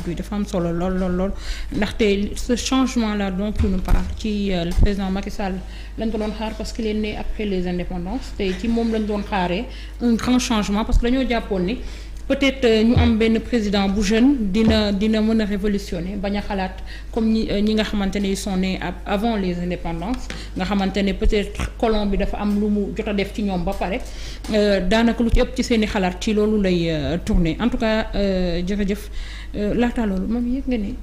kàddu yi dafa am solo lool ndaxte ce changement là dont tu nous parles ci le président Macky Sall lañ ko doon xaar parce qu'il est né après les indépendances te ci moom lañ doon xaaree un grand changement parce que dañoo jàppoon ni peut-être ñu am benn président bu jeune dina mën a révolutionner bañ a xalaat comme ñi nga xamante ne ils sont nés avant les indépendances nga xamante ne peut-être colon bi dafa am lu mu jot a def ci ñoom ba pare daanaka lu ci ëpp ci seeni xalaat ci loolu lay tourner en tout cas jërëjëf laata loolu moom yëg nga ni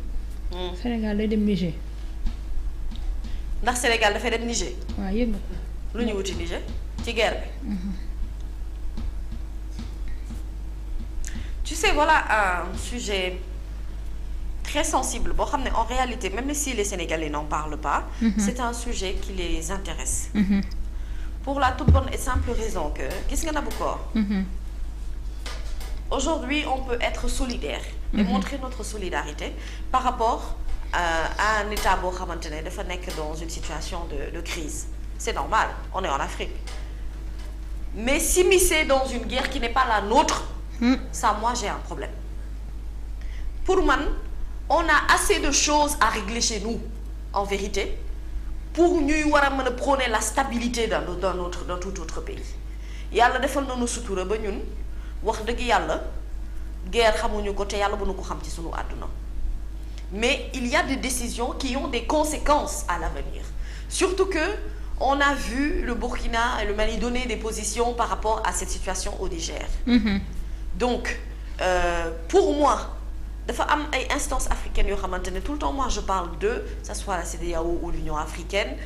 Sénégal day dem Niger. ndax Sénégal dafay dem Niger. waaw yëg nga ko. lu ñu wuti Niger ci guerre bi. Tu sais, voilà un sujet très sensible boo xam ne en réalité même si les Sénégalais n'en parlent pas, c'est un sujet qui les intéresse. Pour la toute bonne et simple raison que gis nga Nabou Cor, aujourd'hui on peut être solidaire et montrer notre solidarité par rapport à un État boo xamante ne dafa nekk dans une situation de crise. C'est normal, on est en Afrique. Mais s'immiscer dans une guerre qui n'est pas la nôtre, ça, moi, j'ai un problème. Pour moi, on a assez de choses à régler chez nous, en vérité, pour nous prôner la stabilité dans tout autre pays. Yalla defal nañu sutura ba ñun wax deug Yalla guerre xamuñu ko té Yalla bu ñu ko xam ci sunu aduna. Mais il y a des décisions qui ont des conséquences à l'avenir. Surtout que on a vu le Burkina et le Mali donner des positions par rapport à cette situation au Niger. Donc, pour moi, dafa am ay instances africaines yoo xamante ne tout le temps moi je parle d'eux, que ça soit la CEDEAO ou l'Union africaine,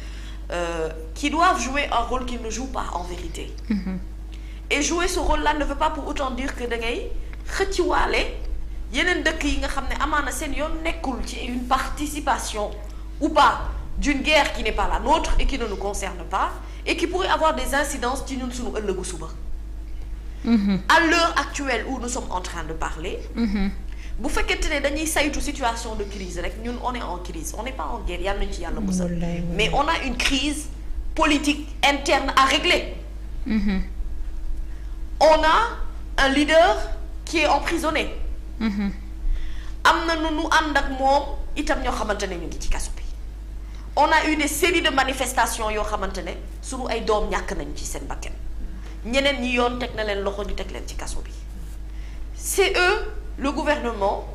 qui doivent jouer un rôle qu'ils ne jouent pas en vérité. Et jouer ce rôle-là ne veut pas pour autant dire que da ngay xëcciwaale yeneen dëkk yi nga xam ne amaana seen yoon nekkul ci une participation ou pas d'une guerre qui n'est pas la nôtre et qui ne nous concerne pas et qui pourrait avoir des incidences ci ñun suñu ëllëgu suba. À l'heure actuelle où nous sommes en train de parler, bu fekkente ne dañuy saytu situation de crise rek ñun on est en crise, on n'est pas en guerre, yàlla nañu ci yàlla musal, mais on a une crise politique interne à régler. On a un leader qui est emprisonné. Am na nu ànd ak moom itam ñoo xamante ne ñu ngi ci kaso bi. On a eu des séries de manifestations yoo xamante ne sunu ay doom ñàkk nañ ci seen bakkan. ñeneen ñi yoon teg na leen loxo ñu teg leen ci kaso bi. C'est eux, le gouvernement,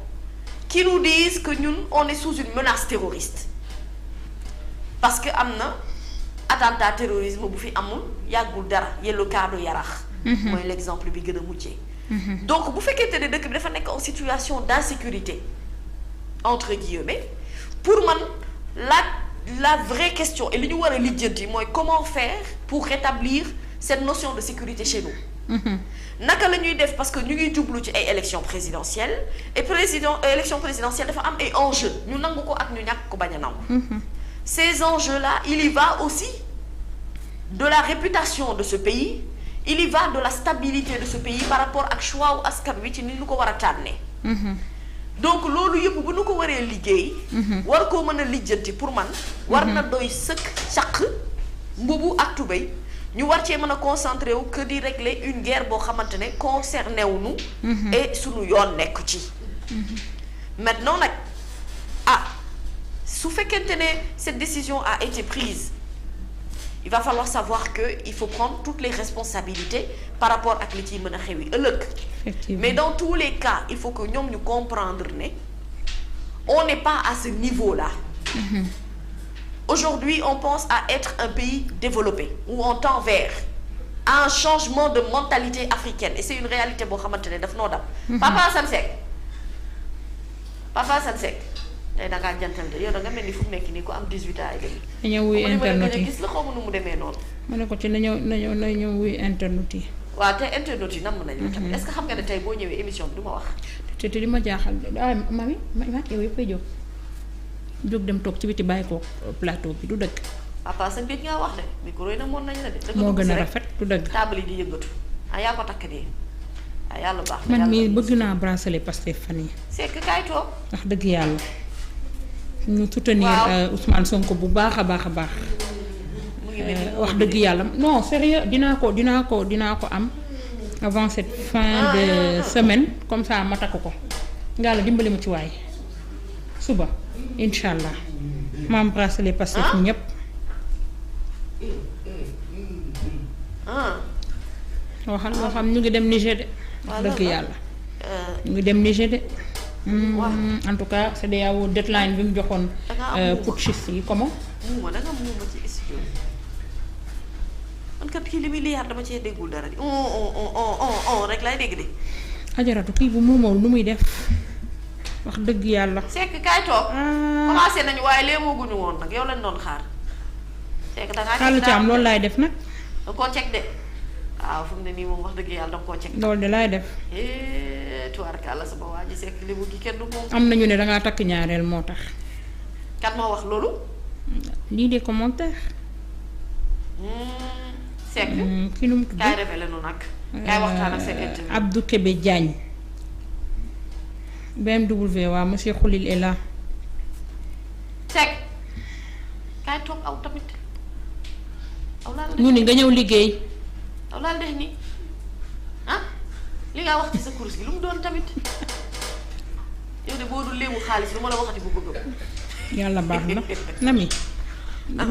qui nous disent que ñun on est sous une menace terroriste parce que am na attentat terrorisme bu fi amul yàggul dara yello cas de Yarax. mooy l'exemple bi gën a mujjee. Donc bu fekkente ne dëkk bi dafa nekk en situation d'insécurité entre guillemets, pour man la vraie question et li ñu war a lijjanti mooy comment faire pour rétablir cette notion de sécurité chez nous. Naka la ñuy def parce que ñu ngi jublu ci ay élections présidentielles et élection présidentielle dafa am ay enjeux ñu nangu ko ak ñu ñàkk ko bañ a nangu. Ces enjeux-là, il y va aussi de la réputation de ce pays, il y va de la stabilité de ce pays par rapport ak choix wu askan wi ci ni ñu ko war a tànnee. Donc loolu yëpp bu ñu ko waree liggéey. war koo mën a lijjanti pour man. war na doy sëkk caq mbubu ak tubéy. ñu war cee mën a concentré wu que di régler une guerre boo xamante ne concerné wu ñu. et sunu yoon nekk ci. Maintenant nag su fekkente ne cette décision a été prise il va falloir savoir que il faut prendre toutes les responsabilités par rapport ak li ciy mën a xewi ëllëg. Mais dans tous les cas il faut que ñoom ñu comprendre ne on n'est pas à ce niveau-là. Aujourd'hui, on pense à être un pays développé ou on tend vers un changement de mentalité africaine et c'est une réalité boo xamante ne daf noo dab. Papa Assane Seck tey da ngaa jantal de yow da nga mel ni fu mu nekk nii ko am 18 ans et demi. na ñëw wuy internet yi gis la xaw ma nu mu demee noonu. ma ne ko ci na ñëw wuy internet yi. waaw te internet yi namm nañu la tamit est-ce que xam nga ne tey boo ñëwee émission bi du ma wax. te li ma jaaxal mami yow yëppay jóg dem toog ci biti bàyyi ko plateau bi du dëgg. papa sa mbir nga wax de micro yi nag moon nañ la de. moo gën a rafet du dëgg. table yi di yëngatu yaa ko takk nii yàlla baax na. man mii bëgg naa bracelet Pastef fan yi. c'est que kaay toog. ndax dëgg yàlla ñu soutenir Ousmane Sonko bu baax a baax a baax. wax dëgg yàlla non sérieux dinaa ko am avant cette fin de semaine comme ça ma takk ko. nga la dimbali ma ci waay. suba incha allah ma embrassé les Pastef ñëpp. waxal loo xam ñu ngi dem Niger de. dëgg yàlla. ñu ngi dem Niger de. en tout cas CEDEAO deadline bi mu joxoon. putschistes yi comment. muuma da nga muuma ci studio man kat kii li muy liyaar dama cee déggul dara di on rek lay dégg de. ajaratu kii bu muumawul lu muy def wax dëgg yàlla. Seck kaay toog. commencé nañu waaye léemooguñu woon nag yow lañ doon xaar. Seck da ngaa xaalu ci am loolu laay def nag. da koo cek de waaw fu mu ne nii moom wax dëgg yàlla da koo cek. loolu de laay def. tubaarkàlla sama waa ji Seck lébu gi kenn du moom. am nañu ne dangaa takk ñaareel moo tax. kat moo wax loolu. lii des commentaires. Seck. ki nu mu tudd kaay révélé nu nag. kaay waxtaan ak Seck interview. Abdou Kébé Diagne. BMW waa monsieur Khoulil est là. Seck kaay toog aw tamit. aw laal ñu ni nga ñëw liggéey. aw laal def ni ah li nga wax ci sa kurus gi lu mu doon tamit yow de boo dul léemu xaalis lu ma la waxati bu bëgg. yàlla baax na nami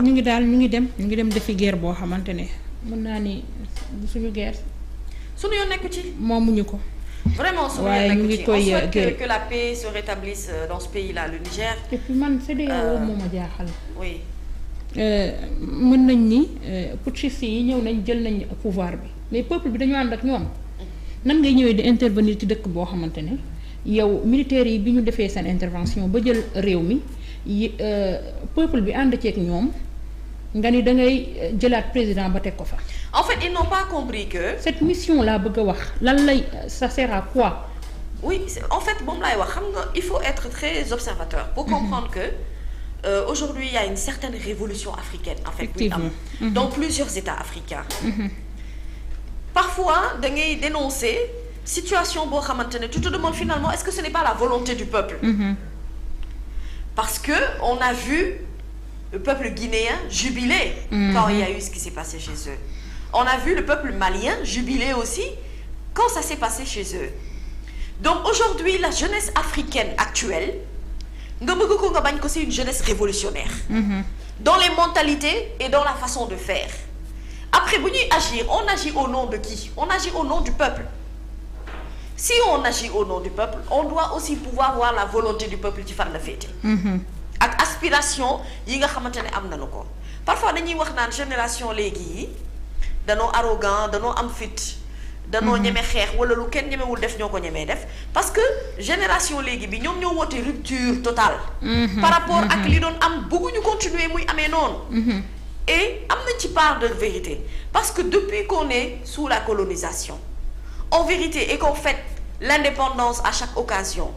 ñu ngi daal ñu ngi dem defi guerre boo xamante ne mën naa ni suñu guerre. suñu yoon nekk ci. moomuñu ko. vraiment suñu waaye yoon ñu nekk ngi ci on koy souhaite que la paix se rétablisse dans ce pays là le Niger. et puis man CEDEAO moo ma jaaxal. oui. mën nañ ni putschistes yi ñëw nañ jël nañ pouvoir bi mais peuple bi dañu ànd ak ñoom. nan ngay ñëwee di intervenir ci dëkk boo xamante ne yow militaires yi bi ñu defee seen intervention ba jël réew mi peuple bi ànd ceeg ñoom nga ni da ngay jëlaat président ba teg ko fa. en fait ils n'ont pas compris que. cette mission laa bëgg a wax lan lay ça sert à quoi. oui en fait moom laay wax xam nga il faut être très observateur pour comprendre que aujourd'hui il y a une certaine révolution africaine en fait buy am dans plusieurs États africains. Parfois da ngay dénoncer situation boo xamante ne tu te demandes finalement est-ce que ce n'est pas la volonté du peuple. Parce que on a vu le peuple guinéen jubiler quand il y a eu ce qui s'est passé chez eux. On a vu le peuple malien jubiler aussi quand ça s'est passé chez eux. Donc aujourd'hui la jeunesse africaine actuelle nga bëgg ko nga bañ ko c'est une jeunesse révolutionnaire. Dans les mentalités et dans la façon de faire. Après bu ñuy agir on agit au nom de qui? On agit au nom du peuple. Si on agit au nom du peuple on doit aussi pouvoir voir la volonté du peuple ci fan la féete. ak aspiration yi nga xamante ne am nañu ko. Parfois dañuy wax naan génération léegi yi danoo arrogant danoo am fit. danoo ñeme xeex wala lu kenn ñemewul def ñoo ko ñemee def parce que génération léegi bi ñoom ñoo woote rupture totale. Par rapport ak li doon am bëgguñu continuer muy amee noonu. Et am na ci part de vérité parce que depuis qu'on est sous la colonisation en vérité et qu'on fête l'indépendance à chaque occasion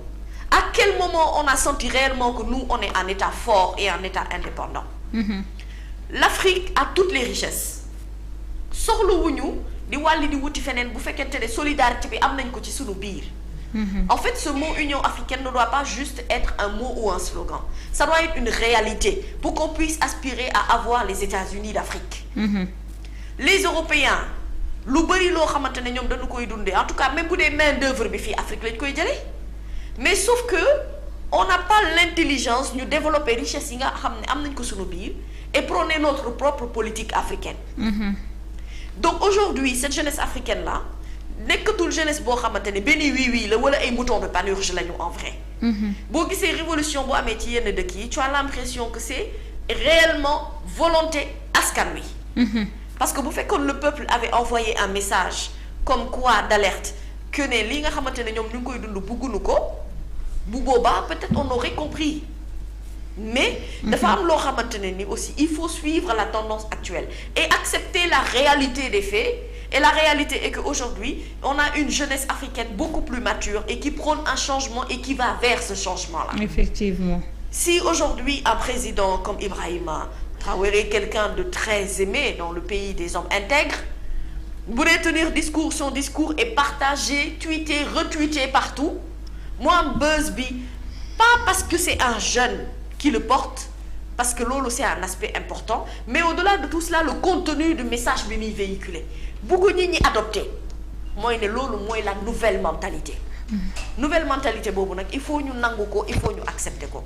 à quel moment on a senti réellement que nous on est un État fort et un État indépendant. L'Afrique a toutes les richesses soxlawuñu di wàlli di wuti feneen bu fekkente ne solidarité bi am nañ ko ci sunu biir. En fait ce mot Union africaine ne doit pas juste être un mot ou un slogan ça doit être une réalité pour qu'on puisse aspirer à avoir les États-Unis d'Afrique. Les Européens lu bari loo xamante ne ñoom dañu koy dundee en tout cas même bu dee main d'œuvre bi fii Afrique lañ koy jëlee mais sauf que on n'a pas l'intelligence ñu développer richesse yi nga xam ne am nañ ko sunu biir et prôner notre propre politique africaine. Donc aujourd'hui cette jeunesse africaine là nekkatul jeunesse boo xamante ne benn wii la wala ay moutons de Panurge lañu en vrai. boo gisee révolution boo amee ci yenn dëkk yi tu as l'impression que c'est réellement volonté askan wi. Parce que bu fekkoon le peuple avait envoyé un message comme quoi d'alerte que ne li nga xamante ne ñoom ñu ngi koy dund bëgguñu ko bu boobaa peut-être on aurait compris. Mais dafa am loo xamante ne ni aussi il faut suivre la tendance actuelle et accepter la réalité des faits et la réalité est que aujourd'hui on a une jeunesse africaine beaucoup plus mature et qui prône un changement et qui va vers ce changement-là. Effectivement. Si aujourd'hui un président comme Ibrahima Traoré, quelqu'un de très aimé dans le pays des hommes intègres, voulait tenir son discours est partagé, tweeté, retweeté partout. Moi buzz bi pas parce que c'est un jeune qui le porte parce que loolu c'est un aspect important mais au-delà de tout cela le contenu du message bi muy véhiculé bëgg nit ñi adopté mooy ne loolu mooy la nouvelle mentalité. nouvelle mentalité boobu nag il faut ñu nangu ko, il faut ñu accepter ko.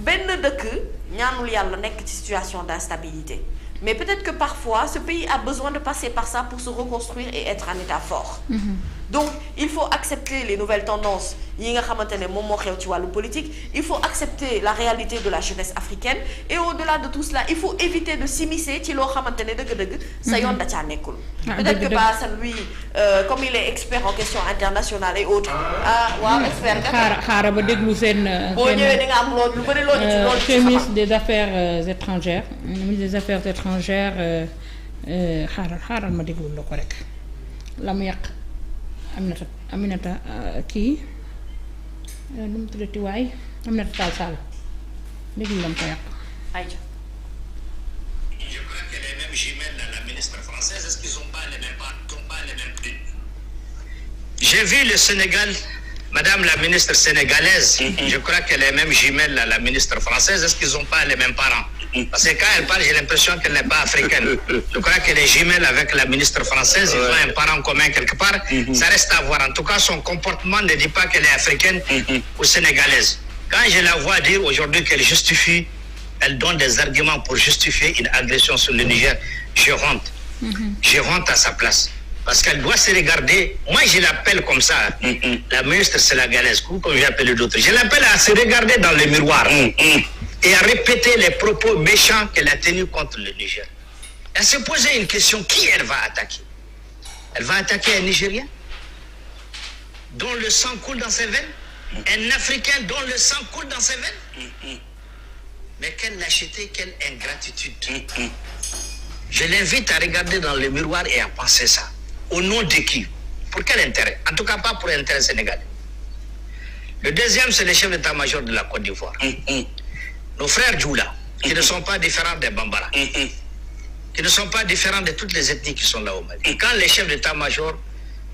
benn dëkk ñaanul yàlla nekk ci situation d'instabilité, mais peut-être que parfois ce pays a besoin de passer par ça pour se reconstruire et être un État fort. Donc il faut accepter les nouvelles tendances yi nga xamante ne moom moo xew ci wàllu politique, il faut accepter la réalité de la jeunesse africaine, et au-delà de tout cela il faut éviter de s'immiscer ci loo xamante ne dëgg-dëgg sa yoon da caa nekkul. Peut-être que Bassane lui comme il est expert en questions internationales et autres, waaw expert nga xaaral ba déglu seen boo ñëwee di nga am loolu lu bëri loolu ci ministre des affaires étrangères, ministre des affaires étrangères, xaaral ma déglu la ko rek la mu yàq Aminata kii nu mu tuddati waay Aminata Tall Sall déglu la mu ko yàq. Aïcha. Je crois que les mêmes jumelles à la ministre française, est-ce qu'ils n'ont pas les mêmes prix? J'ai vu le Sénégal, Madame la ministre sénégalaise, je crois que les mêmes jumelles à la ministre française, est-ce qu'ils n'ont pas les mêmes parents? Parce que quand elle parle, j'ai l'impression qu'elle n'est pas africaine. Je crois que les jumelles avec la ministre française, ils ont un parent commun quelque part. Ça reste à voir. En tout cas, son comportement ne dit pas qu'elle est africaine ou sénégalaise. Quand je la vois dire aujourd'hui qu'elle justifie, elle donne des arguments pour justifier une agression sur le Niger, je honte. Je honte à sa place. Parce qu'elle doit se regarder. Moi, je l'appelle comme ça, la ministre sénégalaise, comme j'appelle d'autres. Je l'appelle à se regarder dans le miroir et à répéter les propos méchants qu'elle a tenus contre le Niger. Elle se posait une question, qui elle va attaquer? Elle va attaquer un Nigérien dont le sang coule dans ses veines? Un Africain dont le sang coule dans ses veines? Mais quelle lâcheté, quelle ingratitude. Je l'invite à regarder dans le miroir et à penser ça. Au nom de qui? Pour quel intérêt? En tout cas, pas pour l'intérêt sénégalais. Le deuxième, c'est le chef d'état-major de la Côte d'Ivoire. Nos frères Djoula, qui ne sont pas différents des Bambara, qui ne sont pas différents de toutes les ethnies qui sont là au Mali. Et quand le chef d'état-major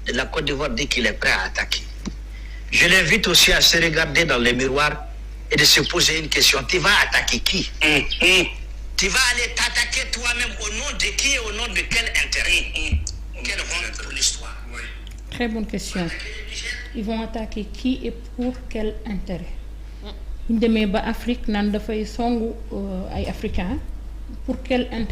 de la Côte d'Ivoire dit qu'il est prêt à attaquer, je l'invite aussi à se regarder dans le miroir et de se poser une question. Tu vas attaquer qui? Tu vas aller t'attaquer toi-même au nom de qui et au nom de quel intérêt? Quelle honte pour l'histoire. Très bonne question. Ils vont attaquer qui et pour quel intérêt? ñu demee ba Afrique naan dafay songu ay africains pour quel intérêt?